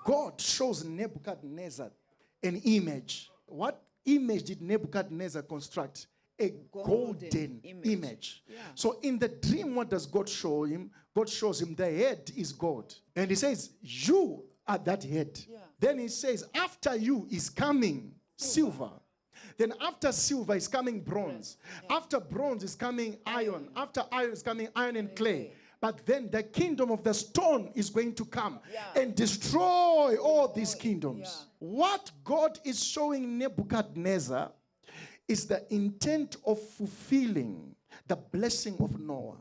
God shows Nebuchadnezzar an image. What image did Nebuchadnezzar construct? A golden image. Yeah. So in the dream, what does God show him? God shows him the head is God. And he says, you are that head. Yeah. Then he says, after you is coming silver. Then after silver is coming bronze. Yeah. After bronze is coming iron. After iron is coming iron and clay. But then the kingdom of the stone is going to come and destroy all these kingdoms. Yeah. What God is showing Nebuchadnezzar is the intent of fulfilling the blessing of Noah.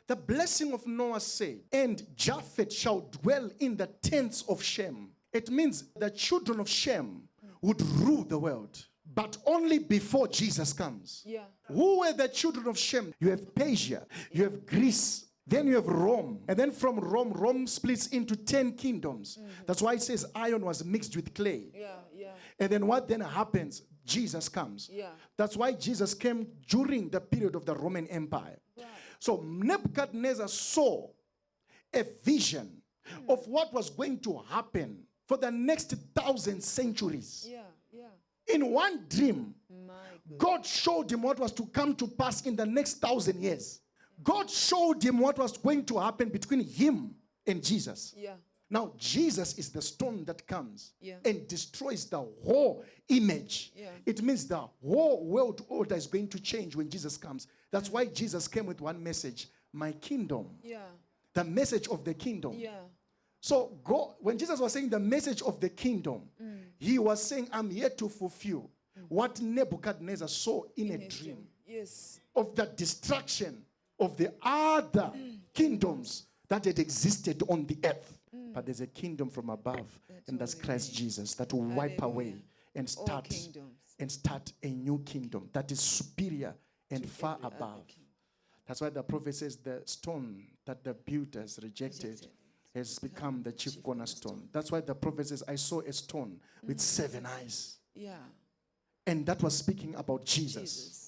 The blessing of Noah said, and Japheth shall dwell in the tents of Shem. It means the children of Shem would rule the world, but only before Jesus comes. Yeah. Who were the children of Shem? You have Persia, you have Greece, then you have Rome. And then from Rome, Rome splits into 10 kingdoms. That's why it says iron was mixed with clay. Yeah, yeah. And then what then happens? Jesus comes. Yeah. That's why Jesus came during the period of the Roman Empire. Right. So Nebuchadnezzar saw a vision of what was going to happen for the next 1,000 centuries. Yeah, yeah. In one dream, My God. God showed him what was to come to pass in the next 1,000 years. God showed him what was going to happen between him and Jesus. Yeah. Now, Jesus is the stone that comes Yeah. and destroys the whole image. Yeah. It means the whole world order is going to change when Jesus comes. That's why Jesus came with one message, my kingdom. Yeah. The message of the kingdom. Yeah. So God, when Jesus was saying the message of the kingdom, he was saying, I'm here to fulfill what Nebuchadnezzar saw in a his dream Yes. of the destruction of the other kingdoms that had existed on the earth. But there's a kingdom from above, and that's Christ Jesus, that will wipe away and All kingdoms. start a new kingdom that is superior and far every other above. kingdom. That's why the prophet says the stone that the builders rejected has become the chief cornerstone. That's why the prophet says, I saw a stone with 7 eyes. Yeah. And that was speaking about Jesus. Jesus.